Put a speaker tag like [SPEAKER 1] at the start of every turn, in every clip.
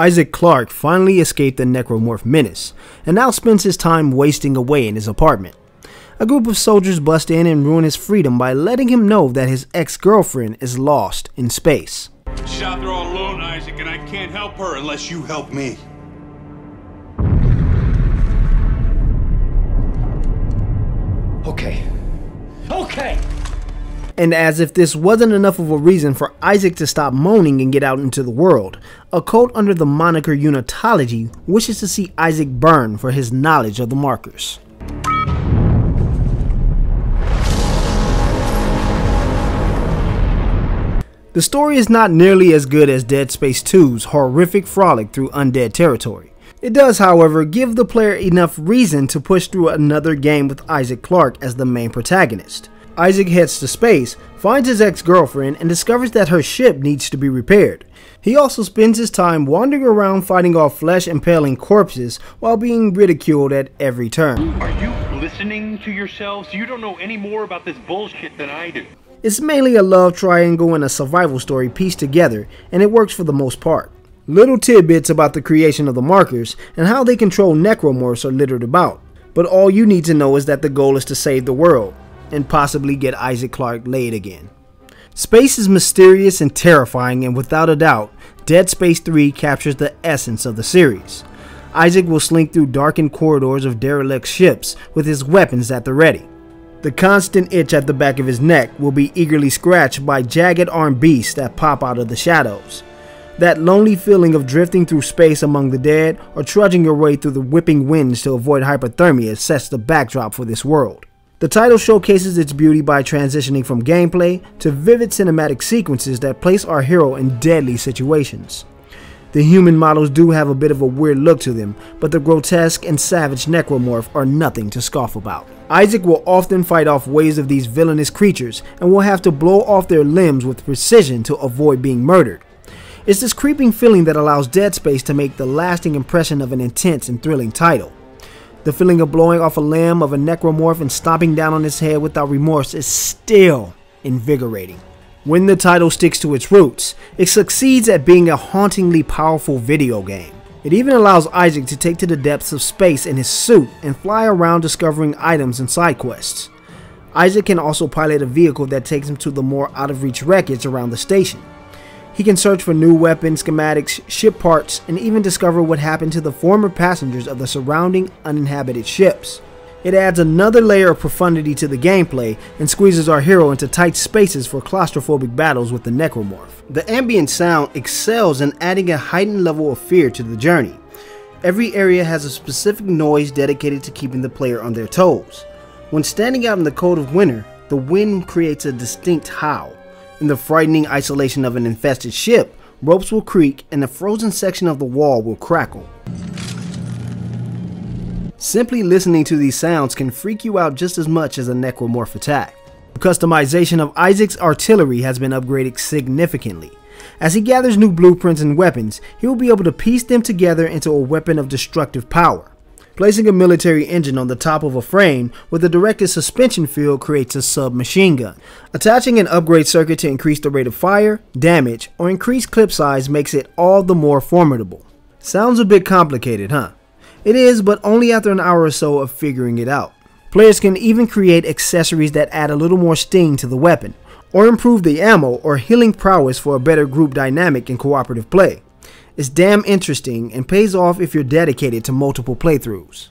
[SPEAKER 1] Issac Clarke finally escaped the necromorph menace, and now spends his time wasting away in his apartment. A group of soldiers bust in and ruin his freedom by letting him know that his ex-girlfriend is lost in space.
[SPEAKER 2] She's out there all alone, Issac, and I can't help her unless you help me.
[SPEAKER 3] Okay.
[SPEAKER 1] And as if this wasn't enough of a reason for Issac to stop moaning and get out into the world, a cult under the moniker Untitled wishes to see Issac burn for his knowledge of the markers. The story is not nearly as good as Dead Space 2's horrific frolic through undead territory. It does, however, give the player enough reason to push through another game with Issac Clarke as the main protagonist. Issac heads to space, finds his ex-girlfriend, and discovers that her ship needs to be repaired. He also spends his time wandering around fighting off flesh-impaling corpses while being ridiculed at every turn.
[SPEAKER 4] Are you listening to yourselves? You don't know any more about this bullshit than I do.
[SPEAKER 1] It's mainly a love triangle and a survival story pieced together, and it works for the most part. Little tidbits about the creation of the markers and how they control necromorphs are littered about, but all you need to know is that the goal is to save the world, and possibly get Issac Clarke laid again. Space is mysterious and terrifying, and without a doubt, Dead Space 3 captures the essence of the series. Issac will slink through darkened corridors of derelict ships with his weapons at the ready. The constant itch at the back of his neck will be eagerly scratched by jagged armed beasts that pop out of the shadows. That lonely feeling of drifting through space among the dead or trudging your way through the whipping winds to avoid hypothermia sets the backdrop for this world. The title showcases its beauty by transitioning from gameplay to vivid cinematic sequences that place our hero in deadly situations. The human models do have a bit of a weird look to them, but the grotesque and savage necromorph are nothing to scoff about. Issac will often fight off waves of these villainous creatures and will have to blow off their limbs with precision to avoid being murdered. It's this creeping feeling that allows Dead Space to make the lasting impression of an intense and thrilling title. The feeling of blowing off a limb of a necromorph and stomping down on its head without remorse is still invigorating. When the title sticks to its roots, it succeeds at being a hauntingly powerful video game. It even allows Issac to take to the depths of space in his suit and fly around discovering items and side quests. Issac can also pilot a vehicle that takes him to the more out-of-reach wreckage around the station. He can search for new weapons, schematics, ship parts, and even discover what happened to the former passengers of the surrounding uninhabited ships. It adds another layer of profundity to the gameplay and squeezes our hero into tight spaces for claustrophobic battles with the necromorph. The ambient sound excels in adding a heightened level of fear to the journey. Every area has a specific noise dedicated to keeping the player on their toes. When standing out in the cold of winter, the wind creates a distinct howl. In the frightening isolation of an infested ship, ropes will creak and the frozen section of the wall will crackle. Simply listening to these sounds can freak you out just as much as a necromorph attack. The customization of Issac's artillery has been upgraded significantly. As he gathers new blueprints and weapons, he will be able to piece them together into a weapon of destructive power. Placing a military engine on the top of a frame with a directed suspension field creates a submachine gun. Attaching an upgrade circuit to increase the rate of fire, damage, or increase clip size makes it all the more formidable. Sounds a bit complicated, huh? It is, but only after an hour or so of figuring it out. Players can even create accessories that add a little more sting to the weapon, or improve the ammo or healing prowess for a better group dynamic in cooperative play. It's damn interesting and pays off if you're dedicated to multiple playthroughs.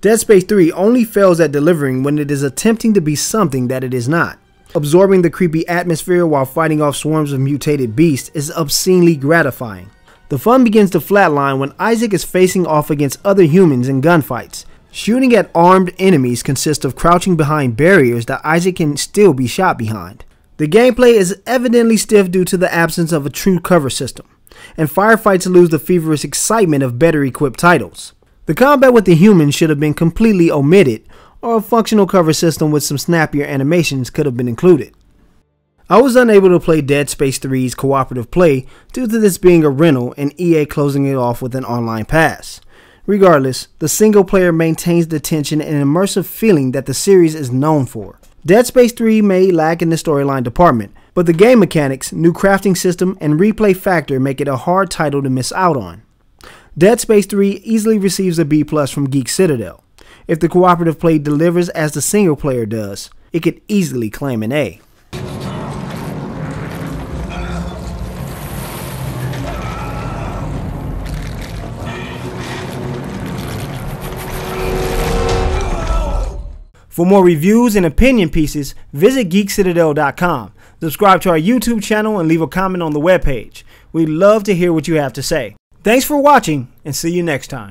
[SPEAKER 1] Dead Space 3 only fails at delivering when it is attempting to be something that it is not. Absorbing the creepy atmosphere while fighting off swarms of mutated beasts is obscenely gratifying. The fun begins to flatline when Issac is facing off against other humans in gunfights. Shooting at armed enemies consists of crouching behind barriers that Issac can still be shot behind. The gameplay is evidently stiff due to the absence of a true cover system, and firefights lose the feverish excitement of better equipped titles. The combat with the humans should have been completely omitted, or a functional cover system with some snappier animations could have been included. I was unable to play Dead Space 3's cooperative play due to this being a rental and EA closing it off with an online pass. Regardless, the single player maintains the tension and immersive feeling that the series is known for. Dead Space 3 may lack in the storyline department, but the game mechanics, new crafting system, and replay factor make it a hard title to miss out on. Dead Space 3 easily receives a B+ from Geek Citadel. If the cooperative play delivers as the single player does, it could easily claim an A. For more reviews and opinion pieces, visit geekcitadel.com. Subscribe to our YouTube channel and leave a comment on the webpage. We'd love to hear what you have to say. Thanks for watching, and see you next time.